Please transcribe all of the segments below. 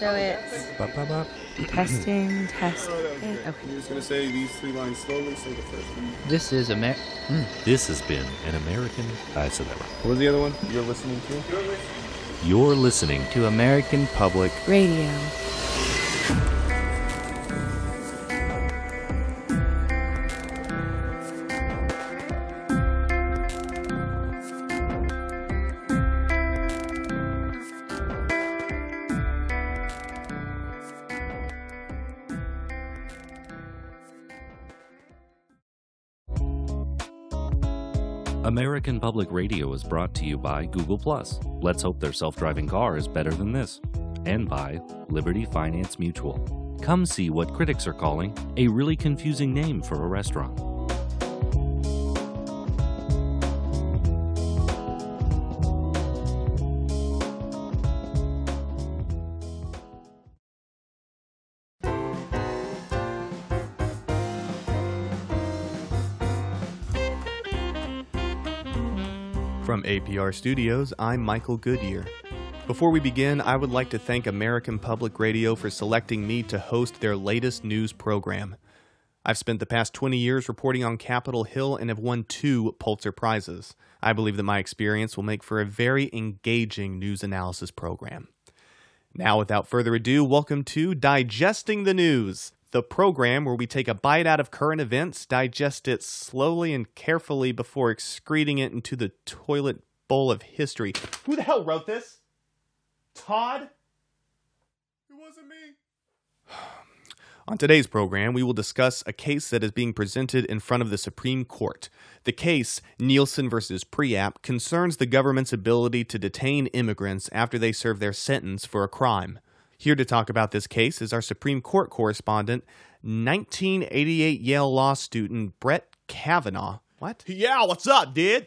So it's testing, testing. Okay. You're just gonna say these 3 lines slowly. Say the first one. This is This has been an American... I said that wrong. What was the other one you're listening to? You're listening to to American Public. Radio. American Public Radio is brought to you by Google+. Let's hope their self-driving car is better than this. And by Liberty Finance Mutual. Come see what critics are calling a really confusing name for a restaurant. From APR Studios, I'm Michael Goodyear. Before we begin, I would like to thank American Public Radio for selecting me to host their latest news program. I've spent the past 20 years reporting on Capitol Hill and have won 2 Pulitzer Prizes. I believe that my experience will make for a very engaging news analysis program. Now, without further ado, welcome to Digesting the News, the program where we take a bite out of current events, digest it slowly and carefully before excreting it into the toilet bowl of history. Who the hell wrote this? Todd? It wasn't me. On today's program, we will discuss a case that is being presented in front of the Supreme Court. The case, Nielsen versus Preap, concerns the government's ability to detain immigrants after they serve their sentence for a crime. Here to talk about this case is our Supreme Court correspondent, 1988 Yale Law student Brett Kavanaugh. What? Yeah, what's up, dude?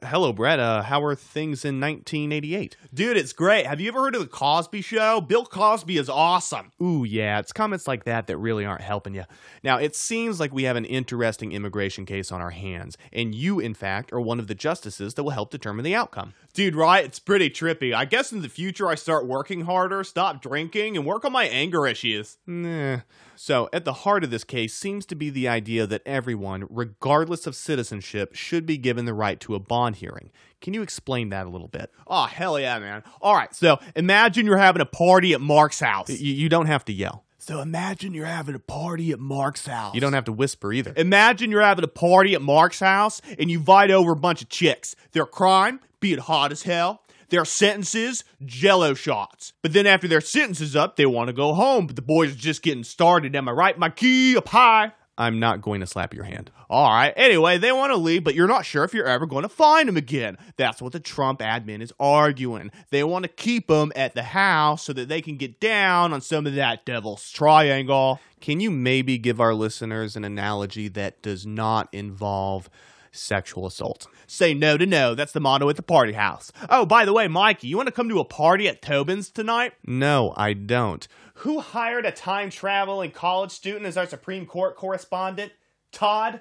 Hello, Brett. How are things in 1988? Dude, it's great. Have you ever heard of The Cosby Show? Bill Cosby is awesome. Ooh, yeah, it's comments like that that really aren't helping you. Now, it seems like we have an interesting immigration case on our hands, and you, in fact, are one of the justices that will help determine the outcome. Dude, right? It's pretty trippy. I guess in the future I start working harder, stop drinking, and work on my anger issues. Nah. So, at the heart of this case seems to be the idea that everyone, regardless of citizenship, should be given the right to a bond hearing. Can you explain that a little bit? Oh, hell yeah, man. All right, so imagine you're having a party at Mark's house. You don't have to yell. So imagine you're having a party at Mark's house. You don't have to whisper either. Imagine you're having a party at Mark's house and you invite over a bunch of chicks. Their crime, being hot as hell. Their sentences, Jello shots. But then after their sentence is up, they want to go home. But the boys are just getting started. Am I right? My key up high. I'm not going to slap your hand. All right. Anyway, they want to leave, but you're not sure if you're ever going to find them again. That's what the Trump admin is arguing. They want to keep them at the house so that they can get down on some of that devil's triangle. Can you maybe give our listeners an analogy that does not involve sexual assault? Say no to no. That's the motto at the party house. Oh, by the way, Mikey, you want to come to a party at Tobin's tonight? No, I don't. Who hired a time-traveling college student as our Supreme Court correspondent? Todd?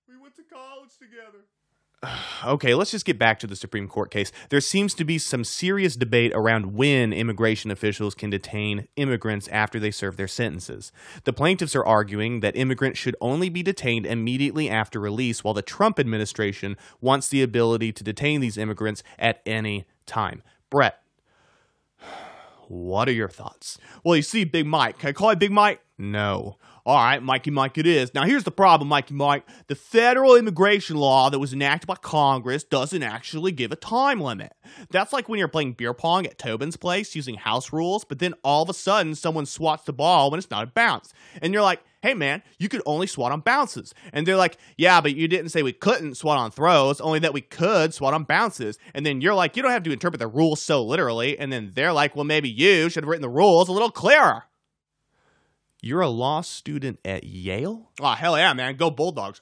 We went to college together. Okay, let's just get back to the Supreme Court case. There seems to be some serious debate around when immigration officials can detain immigrants after they serve their sentences. The plaintiffs are arguing that immigrants should only be detained immediately after release, while the Trump administration wants the ability to detain these immigrants at any time. Brett, what are your thoughts? Well, you see, Big Mike. Can I call you Big Mike? No. All right, Mikey Mike it is. Now, here's the problem, Mikey Mike. The federal immigration law that was enacted by Congress doesn't actually give a time limit. That's like when you're playing beer pong at Tobin's place using house rules, but then all of a sudden someone swats the ball when it's not a bounce. And you're like, hey, man, you could only swat on bounces. And they're like, yeah, but you didn't say we couldn't swat on throws, only that we could swat on bounces. And then you're like, you don't have to interpret the rules so literally. And then they're like, well, maybe you should have written the rules a little clearer. You're a law student at Yale? Oh, hell yeah, man. Go Bulldogs.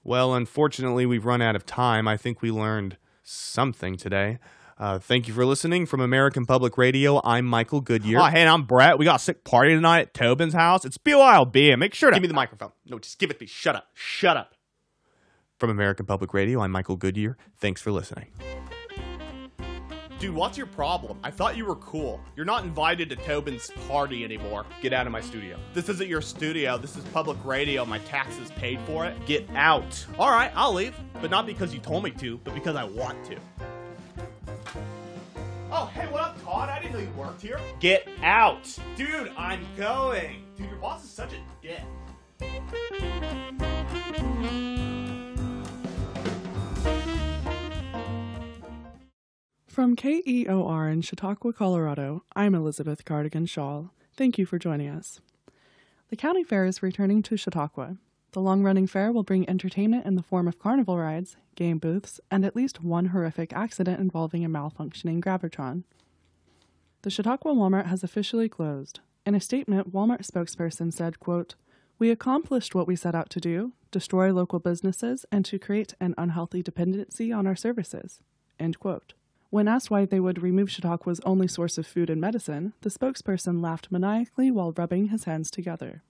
Well, unfortunately, we've run out of time. I think we learned something today. Thank you for listening. From American Public Radio, I'm Michael Goodyear. Oh, hey, and I'm Brett. We got a sick party tonight at Tobin's house. It's BYOB. Make sure to... Give me the microphone. No, just give it to me. Shut up. Shut up. From American Public Radio, I'm Michael Goodyear. Thanks for listening. Dude, what's your problem? I thought you were cool. You're not invited to Tobin's party anymore. Get out of my studio. This isn't your studio. This is public radio. My taxes paid for it. Get out. All right, I'll leave. But not because you told me to, but because I want to. Oh, hey, what up, Todd? I didn't know you worked here. Get out. Dude, I'm going. Dude, your boss is such a dick. From KEOR in Chautauqua, Colorado, I'm Elizabeth Cardigan Shaw. Thank you for joining us. The county fair is returning to Chautauqua. The long-running fair will bring entertainment in the form of carnival rides, game booths, and at least one horrific accident involving a malfunctioning Gravitron. The Chautauqua Walmart has officially closed. In a statement, Walmart spokesperson said, quote, "We accomplished what we set out to do, destroy local businesses, and to create an unhealthy dependency on our services." End quote. When asked why they would remove Chautauqua's only source of food and medicine, the spokesperson laughed maniacally while rubbing his hands together.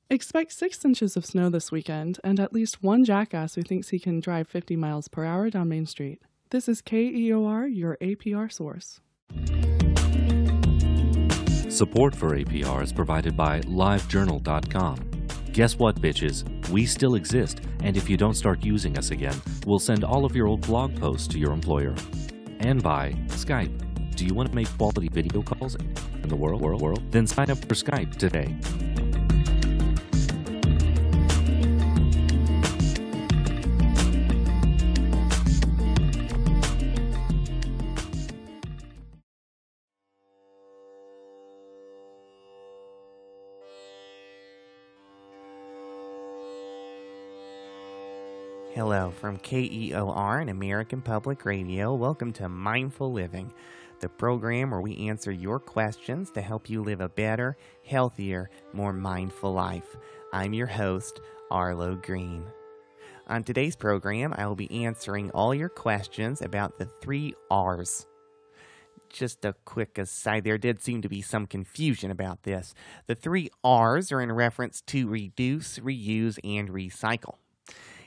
Expect 6 inches of snow this weekend, and at least one jackass who thinks he can drive 50 miles per hour down Main Street. This is KEOR, your APR source. Support for APR is provided by LiveJournal.com. Guess what, bitches? We still exist, and if you don't start using us again, we'll send all of your old blog posts to your employer. And by Skype. Do you want to make quality video calls in the world? Then sign up for Skype today. Hello from KEOR and American Public Radio. Welcome to Mindful Living, the program where we answer your questions to help you live a better, healthier, more mindful life. I'm your host, Arlo Green. On today's program, I will be answering all your questions about the 3 R's. Just a quick aside, there did seem to be some confusion about this. The 3 R's are in reference to reduce, reuse, and recycle.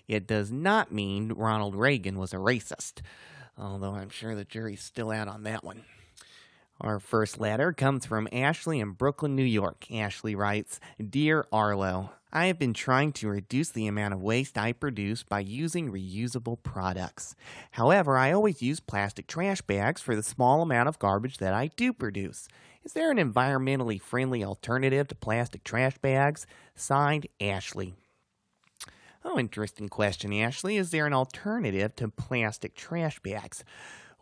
It does not mean Ronald Reagan was a racist, although I'm sure the jury's still out on that one. Our first letter comes from Ashley in Brooklyn, New York. Ashley writes, "Dear Arlo, I have been trying to reduce the amount of waste I produce by using reusable products. However, I always use plastic trash bags for the small amount of garbage that I do produce. Is there an environmentally friendly alternative to plastic trash bags?" Signed, Ashley. Oh, interesting question, Ashley. Is there an alternative to plastic trash bags?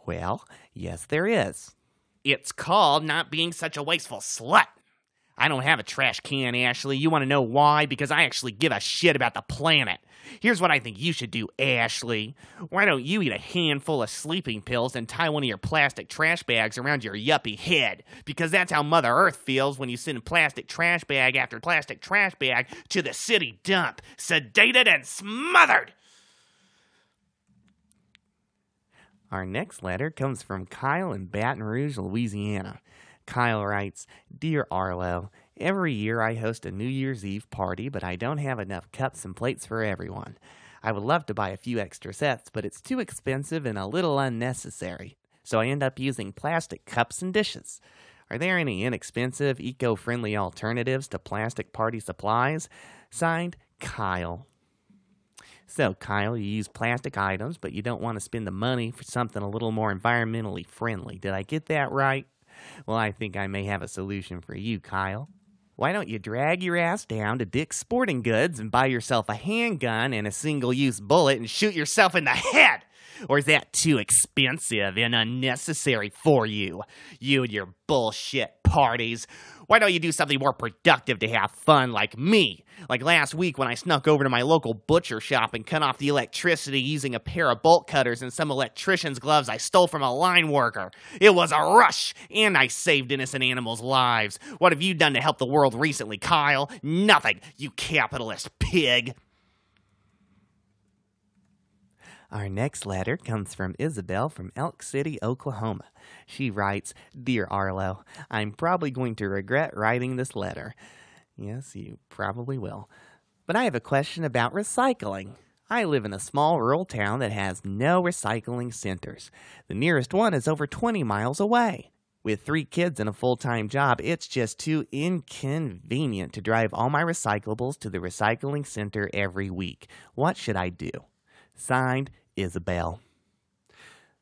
Well, yes, there is. It's called not being such a wasteful slut. I don't have a trash can, Ashley. You want to know why? Because I actually give a shit about the planet. Here's what I think you should do, Ashley. Why don't you eat a handful of sleeping pills and tie one of your plastic trash bags around your yuppie head? Because that's how Mother Earth feels when you send plastic trash bag after plastic trash bag to the city dump, sedated and smothered. Our next letter comes from Kyle in Baton Rouge, Louisiana. Kyle writes, "Dear Arlo, every year I host a New Year's Eve party, but I don't have enough cups and plates for everyone. I would love to buy a few extra sets, but it's too expensive and a little unnecessary, so I end up using plastic cups and dishes. Are there any inexpensive, eco-friendly alternatives to plastic party supplies?" Signed, Kyle. So, Kyle, you use plastic items, but you don't want to spend the money for something a little more environmentally friendly. Did I get that right? Well, I think I may have a solution for you, Kyle. Why don't you drag your ass down to Dick's Sporting Goods and buy yourself a handgun and a single-use bullet and shoot yourself in the head? Or is that too expensive and unnecessary for you? You and your bullshit parties. Why don't you do something more productive to have fun like me? Like last week when I snuck over to my local butcher shop and cut off the electricity using a pair of bolt cutters and some electrician's gloves I stole from a line worker. It was a rush, and I saved innocent animals' lives. What have you done to help the world recently, Kyle? Nothing, you capitalist pig. Our next letter comes from Isabel from Elk City, Oklahoma. She writes, "Dear Arlo, I'm probably going to regret writing this letter." Yes, you probably will. But I have a question about recycling. I live in a small rural town that has no recycling centers. The nearest one is over 20 miles away. With 3 kids and a full-time job, it's just too inconvenient to drive all my recyclables to the recycling center every week. What should I do? Signed, Isabel.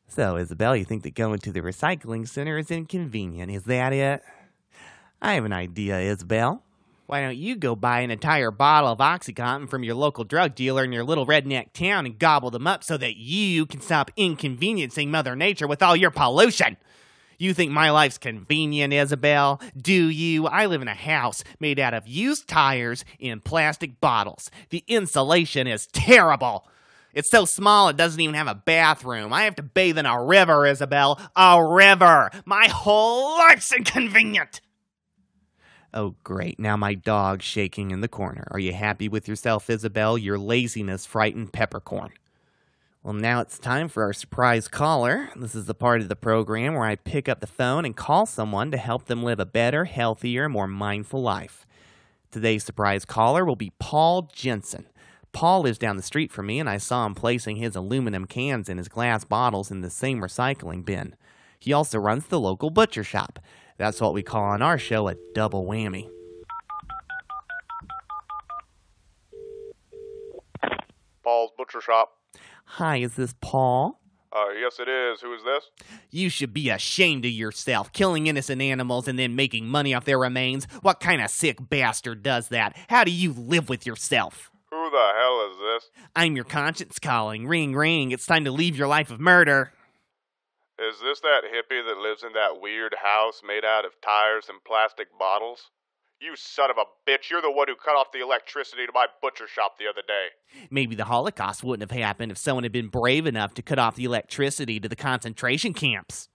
So, Isabel, you think that going to the recycling center is inconvenient, is that it? I have an idea, Isabel. Why don't you go buy an entire bottle of OxyContin from your local drug dealer in your little redneck town and gobble them up so that you can stop inconveniencing Mother Nature with all your pollution? You think my life's convenient, Isabel? Do you? I live in a house made out of used tires in plastic bottles. The insulation is terrible. It's so small it doesn't even have a bathroom. I have to bathe in a river, Isabel. A river. My whole life's inconvenient. Oh, great. Now my dog's shaking in the corner. Are you happy with yourself, Isabel? Your laziness frightened Peppercorn. Well, now it's time for our surprise caller. This is the part of the program where I pick up the phone and call someone to help them live a better, healthier, more mindful life. Today's surprise caller will be Paul Jensen. Paul lives down the street from me, and I saw him placing his aluminum cans and his glass bottles in the same recycling bin. He also runs the local butcher shop. That's what we call on our show a double whammy. Paul's Butcher Shop. Hi, is this Paul? Yes it is. Who is this? You should be ashamed of yourself, killing innocent animals and then making money off their remains. What kind of sick bastard does that? How do you live with yourself? Who the hell is this? I'm your conscience calling. Ring, ring. It's time to leave your life of murder. Is this that hippie that lives in that weird house made out of tires and plastic bottles? You son of a bitch, you're the one who cut off the electricity to my butcher shop the other day. Maybe the Holocaust wouldn't have happened if someone had been brave enough to cut off the electricity to the concentration camps.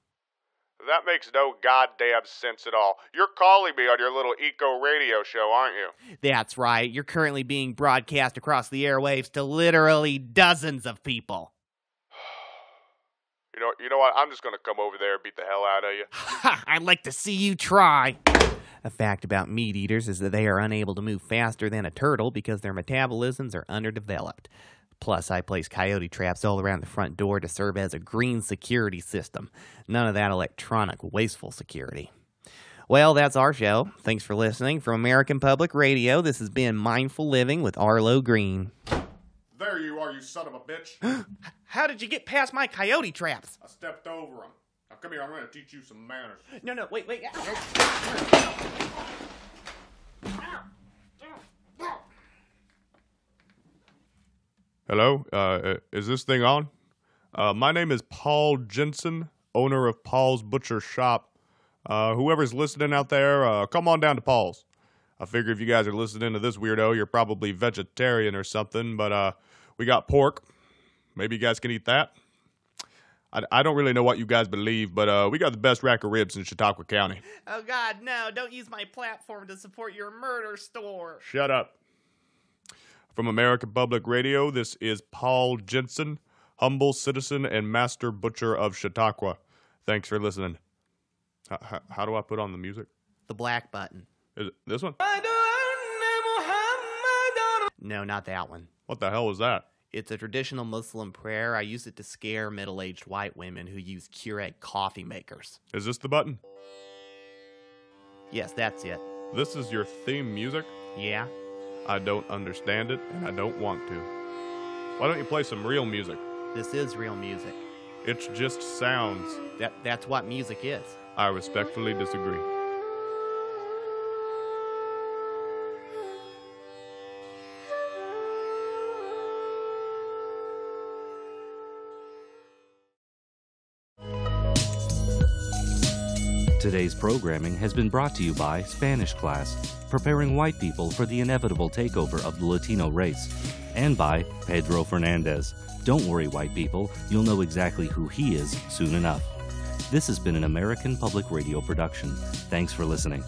That makes no goddamn sense at all. You're calling me on your little eco radio show, aren't you? That's right. You're currently being broadcast across the airwaves to literally dozens of people. You know what? I'm just gonna come over there and beat the hell out of you. Ha! I'd like to see you try. A fact about meat eaters is that they are unable to move faster than a turtle because their metabolisms are underdeveloped. Plus, I place coyote traps all around the front door to serve as a green security system. None of that electronic, wasteful security. Well, that's our show. Thanks for listening. From American Public Radio, this has been Mindful Living with Arlo Green. There you are, you son of a bitch. How did you get past my coyote traps? I stepped over them. Now come here, I'm gonna teach you some manners. No, wait. Hello, is this thing on? My name is Paul Jensen, owner of Paul's Butcher Shop. Whoever's listening out there, come on down to Paul's. I figure if you guys are listening to this weirdo, you're probably vegetarian or something, but we got pork. Maybe you guys can eat that. I don't really know what you guys believe, but we got the best rack of ribs in Chautauqua County. Oh, God, no. Don't use my platform to support your murder store. Shut up. From American Public Radio, this is Paul Jensen, humble citizen and master butcher of Chautauqua. Thanks for listening. How do I put on the music? The black button. Is it this one? No, not that one. What the hell was that? It's a traditional Muslim prayer. I use it to scare middle-aged white women who use Keurig coffee makers. Is this the button? Yes, that's it. This is your theme music? Yeah? I don't understand it, and I don't want to. Why don't you play some real music? This is real music. It's just sounds. That's what music is. I respectfully disagree. Today's programming has been brought to you by Spanish Class, preparing white people for the inevitable takeover of the Latino race, and by Pedro Fernandez. Don't worry, white people, you'll know exactly who he is soon enough. This has been an American Public Radio production. Thanks for listening.